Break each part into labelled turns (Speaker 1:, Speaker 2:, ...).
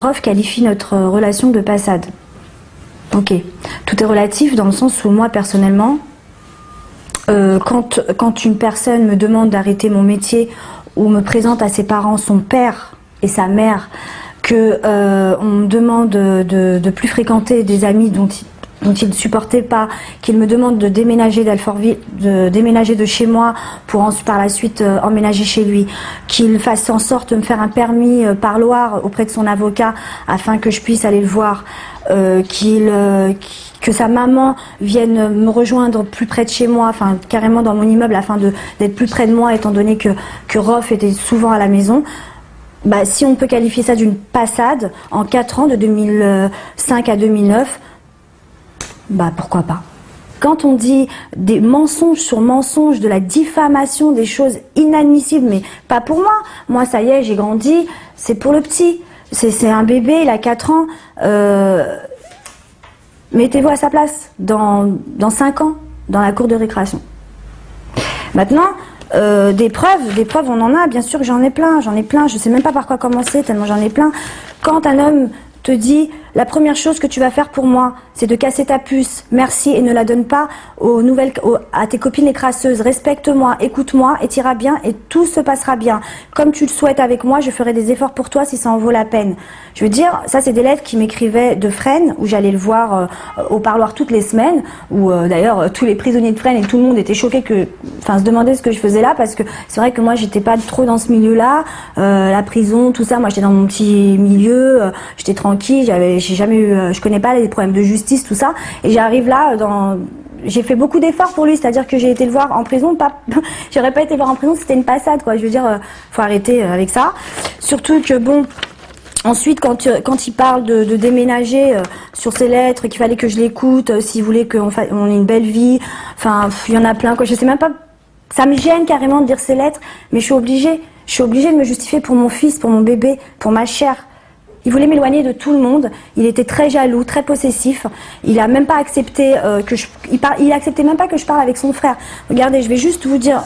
Speaker 1: Prof qualifie notre relation de passade. Ok, tout est relatif dans le sens où moi personnellement, quand une personne me demande d'arrêter mon métier ou me présente à ses parents, son père et sa mère, que on me demande de plus fréquenter des amis dont il ne supportait pas, qu'il me demande de déménager d'Alfortville, de déménager de chez moi pour par la suite emménager chez lui, qu'il fasse en sorte de me faire un permis parloir auprès de son avocat afin que je puisse aller le voir, que sa maman vienne me rejoindre plus près de chez moi, enfin carrément dans mon immeuble afin d'être plus près de moi étant donné que Rof était souvent à la maison. Bah, si on peut qualifier ça d'une passade en 4 ans, de 2005 à 2009, bah pourquoi pas. Quand on dit des mensonges sur mensonges, de la diffamation, des choses inadmissibles, mais pas pour moi. Moi, ça y est, j'ai grandi, c'est pour le petit. C'est un bébé, il a 4 ans. Mettez-vous à sa place dans 5 ans, dans la cour de récréation. Maintenant, des preuves, on en a, bien sûr que j'en ai plein, je sais même pas par quoi commencer, tellement j'en ai plein. Quand un homme te dit, la première chose que tu vas faire pour moi, c'est de casser ta puce, merci, et ne la donne pas à tes copines les crasseuses, respecte-moi, écoute-moi, et t'iras bien, et tout se passera bien. Comme tu le souhaites avec moi, je ferai des efforts pour toi si ça en vaut la peine. Je veux dire, ça c'est des lettres qui m'écrivait de Fresnes, où j'allais le voir au parloir toutes les semaines, où d'ailleurs tous les prisonniers de Fresnes et tout le monde était choqués se demandaient ce que je faisais là, parce que c'est vrai que moi j'étais pas trop dans ce milieu-là, la prison, tout ça, moi j'étais dans mon petit milieu, j'étais tranquille, je connais pas les problèmes de justice, tout ça, et j'arrive là j'ai fait beaucoup d'efforts pour lui, c'est-à-dire que j'ai été le voir en prison, j'aurais pas été le voir en prison, c'était une passade, quoi. Je veux dire, faut arrêter avec ça. Surtout que bon, ensuite quand il parle de déménager sur ses lettres, qu'il fallait que je l'écoute, s'il voulait qu'on ait une belle vie, enfin, il y en a plein, quoi. Je sais même pas, ça me gêne carrément de dire ces lettres, mais je suis obligée de me justifier pour mon fils, pour mon bébé, pour ma chair. Il voulait m'éloigner de tout le monde. Il était très jaloux, très possessif. Il a même pas accepté il acceptait même pas que je parle avec son frère. Regardez, je vais juste vous dire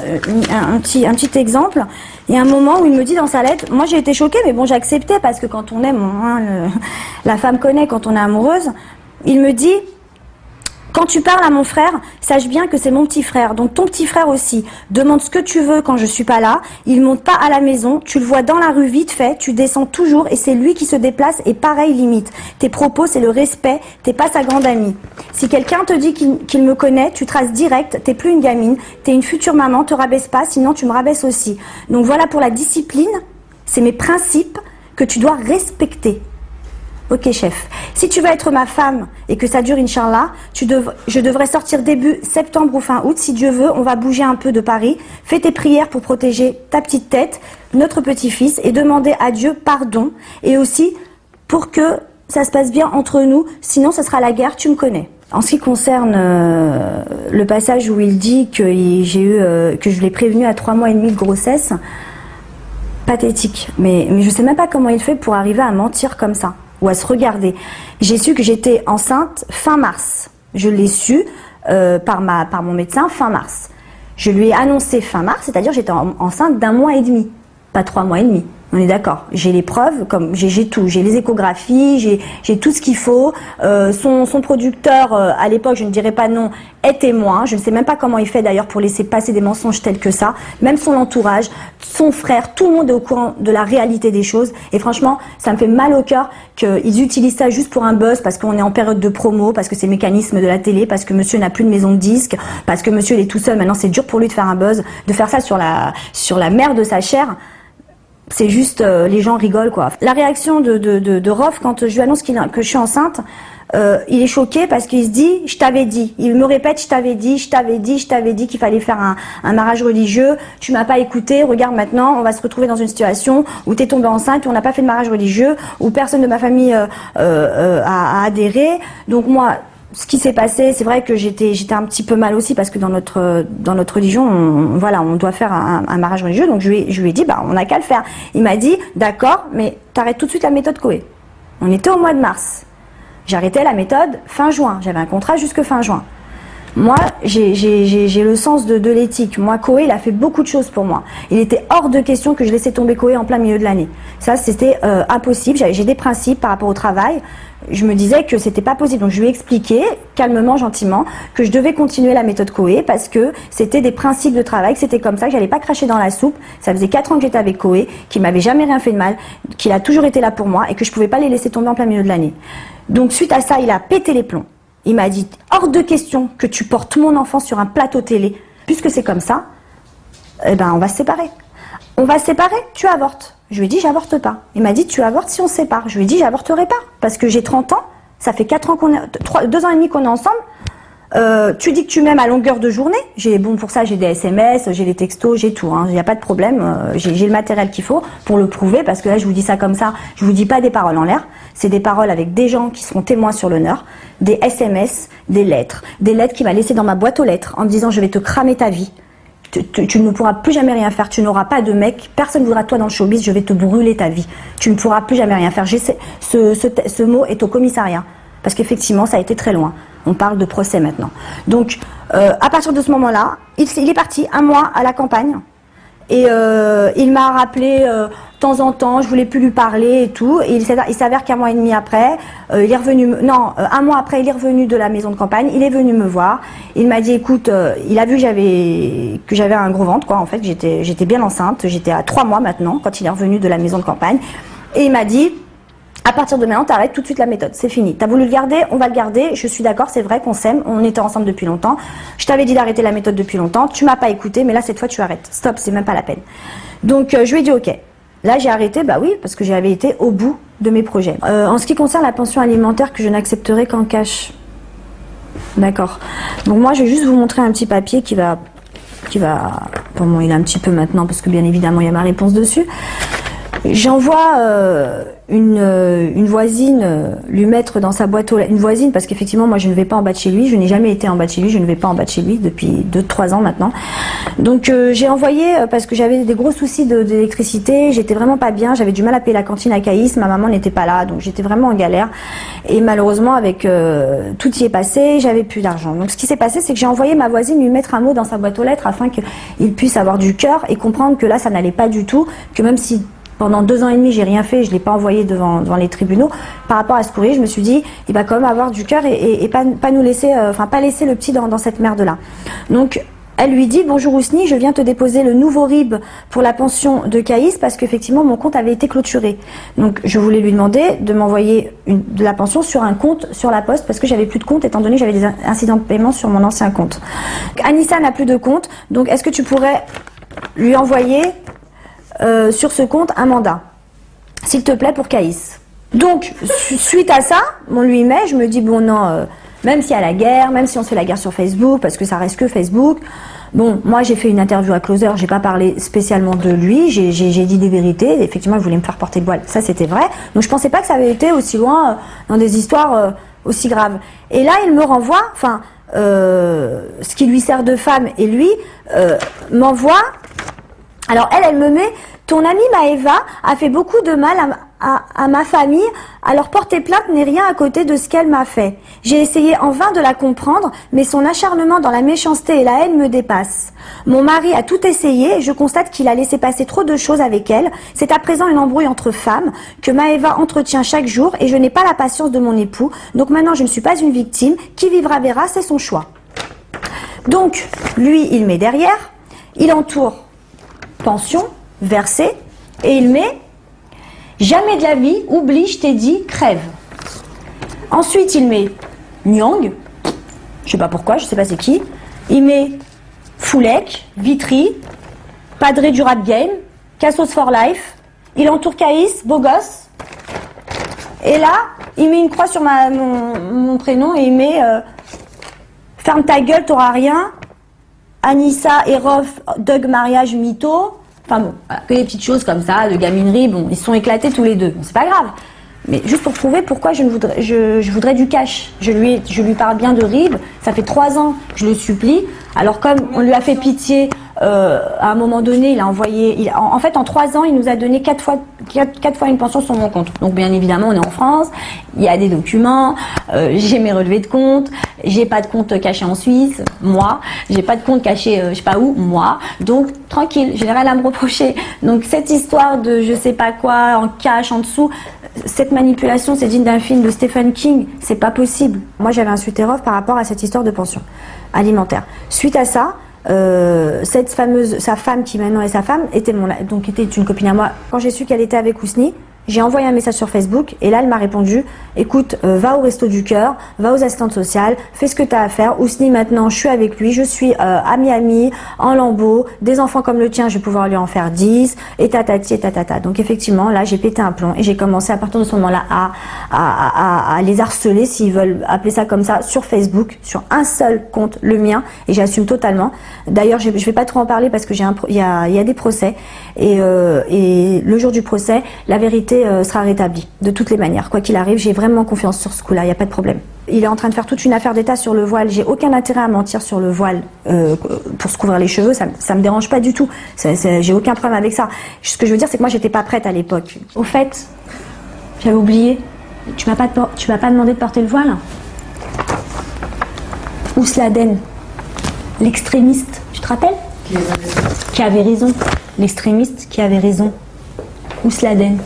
Speaker 1: un petit exemple. Il y a un moment où il me dit dans sa lettre, moi j'ai été choquée, mais bon j'ai accepté parce que quand on aime, la femme connaît quand on est amoureuse. Il me dit, quand tu parles à mon frère, sache bien que c'est mon petit frère, donc ton petit frère aussi. Demande ce que tu veux quand je suis pas là. Il monte pas à la maison, tu le vois dans la rue vite fait, tu descends toujours et c'est lui qui se déplace et pareil limite. Tes propos, c'est le respect, t'es pas sa grande amie. Si quelqu'un te dit qu'il me connaît, tu traces direct, t'es plus une gamine, t'es une future maman, te rabaisse pas, sinon tu me rabaisses aussi. Donc voilà pour la discipline, c'est mes principes que tu dois respecter. Ok chef, si tu veux être ma femme et que ça dure Inch'Allah, je devrais sortir début septembre ou fin août, si Dieu veut, on va bouger un peu de Paris, fais tes prières pour protéger ta petite tête, notre petit-fils, et demander à Dieu pardon, et aussi pour que ça se passe bien entre nous, sinon ce sera la guerre, tu me connais. En ce qui concerne le passage où il dit que je l'ai prévenu à 3 mois et demi de grossesse, pathétique, mais je sais même pas comment il fait pour arriver à mentir comme ça. Ou à se regarder. J'ai su que j'étais enceinte fin mars. Je l'ai su par mon médecin fin mars. Je lui ai annoncé fin mars, c'est-à-dire j'étais enceinte d'1 mois et demi, pas 3 mois et demi. On est d'accord. J'ai les preuves, comme j'ai tout, j'ai les échographies, j'ai tout ce qu'il faut. Son producteur, à l'époque, je ne dirais pas non, est témoin. Je ne sais même pas comment il fait d'ailleurs pour laisser passer des mensonges tels que ça. Même son entourage, son frère, tout le monde est au courant de la réalité des choses. Et franchement, ça me fait mal au cœur qu'ils utilisent ça juste pour un buzz, parce qu'on est en période de promo, parce que c'est le mécanisme de la télé, parce que monsieur n'a plus de maison de disques, parce que monsieur il est tout seul. Maintenant, c'est dur pour lui de faire un buzz, de faire ça sur la mère de sa chair. C'est juste, les gens rigolent quoi. La réaction de Rof quand je lui annonce que je suis enceinte, il est choqué parce qu'il se dit, je t'avais dit. Il me répète, je t'avais dit qu'il fallait faire un mariage religieux. Tu m'as pas écouté. Regarde maintenant, on va se retrouver dans une situation où t'es tombée enceinte, où on n'a pas fait de mariage religieux, où personne de ma famille a adhéré. Donc moi, ce qui s'est passé, c'est vrai que j'étais un petit peu mal aussi parce que dans notre religion, on doit faire un mariage religieux. Donc je lui ai dit, bah on n'a qu'à le faire. Il m'a dit, d'accord, mais t'arrêtes tout de suite la méthode Coué. On était au mois de mars. J'arrêtais la méthode fin juin. J'avais un contrat jusque fin juin. Moi, j'ai le sens de l'éthique. Moi, Koé, il a fait beaucoup de choses pour moi. Il était hors de question que je laissais tomber Koé en plein milieu de l'année. Ça, c'était impossible. J'ai des principes par rapport au travail. Je me disais que c'était pas possible. Donc, je lui ai expliqué, calmement, gentiment, que je devais continuer la méthode Koé parce que c'était des principes de travail, que c'était comme ça, que j'allais pas cracher dans la soupe. Ça faisait 4 ans que j'étais avec Koé, qu'il m'avait jamais rien fait de mal, qu'il a toujours été là pour moi et que je pouvais pas les laisser tomber en plein milieu de l'année. Donc, suite à ça, il a pété les plombs. Il m'a dit, hors de question que tu portes mon enfant sur un plateau télé. Puisque c'est comme ça, eh ben, on va se séparer. On va se séparer, tu avortes. Je lui ai dit, j'avorte pas. Il m'a dit, tu avortes si on se sépare. Je lui ai dit, j'avorterai pas. Parce que j'ai 30 ans, ça fait 4 ans qu'on est, 2 ans et demi qu'on est ensemble. Tu dis que tu m'aimes à longueur de journée. Bon, pour ça, j'ai des SMS, j'ai les textos, j'ai tout. Il n'y a pas de problème. J'ai le matériel qu'il faut pour le prouver. Parce que là, je vous dis ça comme ça. Je vous dis pas des paroles en l'air. C'est des paroles avec des gens qui seront témoins sur l'honneur. Des SMS, des lettres qu'il m'a laissées dans ma boîte aux lettres en me disant, je vais te cramer ta vie. Tu ne pourras plus jamais rien faire. Tu n'auras pas de mec. Personne ne voudra de toi dans le showbiz. Je vais te brûler ta vie. Tu ne pourras plus jamais rien faire. Ce mot est au commissariat. Parce qu'effectivement, ça a été très loin. On parle de procès maintenant. Donc, à partir de ce moment-là, il est parti 1 mois à la campagne. Et il m'a rappelé de temps en temps, je voulais plus lui parler et tout. Et il s'avère qu'1 mois et demi après, il est revenu, 1 mois après, il est revenu de la maison de campagne. Il est venu me voir. Il m'a dit, écoute, il a vu que j'avais un gros ventre, quoi. En fait, j'étais bien enceinte. J'étais à 3 mois maintenant quand il est revenu de la maison de campagne. Et il m'a dit, à partir de maintenant, t'arrêtes tout de suite la méthode. C'est fini. T'as voulu le garder, on va le garder. Je suis d'accord, c'est vrai qu'on s'aime. On était ensemble depuis longtemps. Je t'avais dit d'arrêter la méthode depuis longtemps. Tu m'as pas écouté, mais là, cette fois, tu arrêtes. Stop, c'est même pas la peine. Donc, je lui ai dit OK. Là, j'ai arrêté, bah oui, parce que j'avais été au bout de mes projets. En ce qui concerne la pension alimentaire que je n'accepterai qu'en cash. D'accord. Donc, moi, je vais juste vous montrer un petit papier qui va, bon, il est un petit peu maintenant, parce que bien évidemment, il y a ma réponse dessus. J'envoie une voisine lui mettre dans sa boîte aux lettres, une voisine parce qu'effectivement moi je ne vais pas en bas de chez lui, je n'ai jamais été en bas de chez lui, je ne vais pas en bas de chez lui depuis 2-3 ans maintenant. Donc j'ai envoyé parce que j'avais des gros soucis d'électricité, j'étais vraiment pas bien, j'avais du mal à payer la cantine à Caïs, ma maman n'était pas là, donc j'étais vraiment en galère et malheureusement avec tout y est passé, j'avais plus d'argent. Donc ce qui s'est passé c'est que j'ai envoyé ma voisine lui mettre un mot dans sa boîte aux lettres afin qu'il puisse avoir du cœur et comprendre que là ça n'allait pas du tout, que même si pendant 2 ans et demi, j'ai rien fait, je l'ai pas envoyé devant les tribunaux. Par rapport à ce courrier, je me suis dit, il va quand même avoir du cœur et pas nous laisser, pas laisser le petit dans cette merde-là. Donc, elle lui dit, bonjour Ousni, je viens te déposer le nouveau RIB pour la pension de Caïs parce qu'effectivement, mon compte avait été clôturé. Donc, je voulais lui demander de m'envoyer de la pension sur un compte sur la poste parce que j'avais plus de compte étant donné que j'avais des incidents de paiement sur mon ancien compte. Anissa n'a plus de compte, donc est-ce que tu pourrais lui envoyer sur ce compte un mandat, s'il te plaît, pour Caïs. Donc, suite à ça, on lui met, je me dis, bon non, même s'il y a la guerre, même si on se fait la guerre sur Facebook, parce que ça reste que Facebook, bon, moi j'ai fait une interview à Closer, j'ai pas parlé spécialement de lui, j'ai dit des vérités, effectivement il voulait me faire porter le voile, ça c'était vrai, donc je pensais pas que ça avait été aussi loin dans des histoires aussi graves. Et là il me renvoie, ce qui lui sert de femme et lui m'envoie. Alors elle me met, ton amie Maëva a fait beaucoup de mal à ma famille, alors porter plainte n'est rien à côté de ce qu'elle m'a fait. J'ai essayé en vain de la comprendre, mais son acharnement dans la méchanceté et la haine me dépasse. Mon mari a tout essayé et je constate qu'il a laissé passer trop de choses avec elle. C'est à présent une embrouille entre femmes que Maëva entretient chaque jour et je n'ai pas la patience de mon époux. Donc maintenant je ne suis pas une victime, qui vivra verra, c'est son choix. Donc lui il met derrière, il entoure pension, versée, et il met jamais de la vie, oublie, je t'ai dit, crève. Ensuite, il met Nyang, je sais pas pourquoi, je sais pas c'est qui. Il met Foulek, Vitry, Padré du rap game, Cassos for life. Il entoure Caïs, beau gosse. Et là, il met une croix sur mon prénom et il met ferme ta gueule, t'auras rien. Anissa, Erof, Doug, mariage, mytho. Enfin bon, voilà, que des petites choses comme ça, de gaminerie. Bon, ils se sont éclatés tous les deux. Bon, c'est pas grave. Mais juste pour prouver pourquoi je voudrais du cash. Je lui parle bien de RIB. Ça fait 3 ans, je le supplie. Alors comme on lui a fait pitié à un moment donné, il a envoyé, en fait, en 3 ans, il nous a donné 4 fois une pension sur mon compte. Donc, bien évidemment, on est en France, il y a des documents, j'ai mes relevés de compte, j'ai pas de compte caché en Suisse, moi, j'ai pas de compte caché, je sais pas où, moi. Donc, tranquille, j'ai rien à me reprocher. Donc, cette histoire de je sais pas quoi, en cash, en dessous, cette manipulation, c'est digne d'un film de Stephen King, c'est pas possible. Moi, j'avais un Suterov par rapport à cette histoire de pension alimentaire. Suite à ça, sa femme qui maintenant est sa femme, était une copine à moi. Quand j'ai su qu'elle était avec Ousni, j'ai envoyé un message sur Facebook et là elle m'a répondu, écoute, va au Resto du Cœur, va aux assistantes sociales, fais ce que tu as à faire. Ousni maintenant, je suis avec lui, je suis à Miami, en lambeaux, des enfants comme le tien, je vais pouvoir lui en faire 10, et tatati et tatata. Donc effectivement, là j'ai pété un plomb et j'ai commencé à partir de ce moment-là à les harceler, s'ils veulent appeler ça comme ça, sur Facebook, sur un seul compte, le mien, et j'assume totalement. D'ailleurs, je vais pas trop en parler parce que il y a des procès et le jour du procès, la vérité sera rétablie de toutes les manières. Quoi qu'il arrive, j'ai vraiment confiance sur ce coup-là, il n'y a pas de problème. Il est en train de faire toute une affaire d'État sur le voile. J'ai aucun intérêt à mentir sur le voile pour se couvrir les cheveux, ça me dérange pas du tout. J'ai aucun problème avec ça. Ce que je veux dire, c'est que moi, j'étais pas prête à l'époque. Au fait, j'avais oublié, tu m'as pas demandé de porter le voile? Ousladen, l'extrémiste, tu te rappelles? Qui avait raison. L'extrémiste qui avait raison. Ousladen.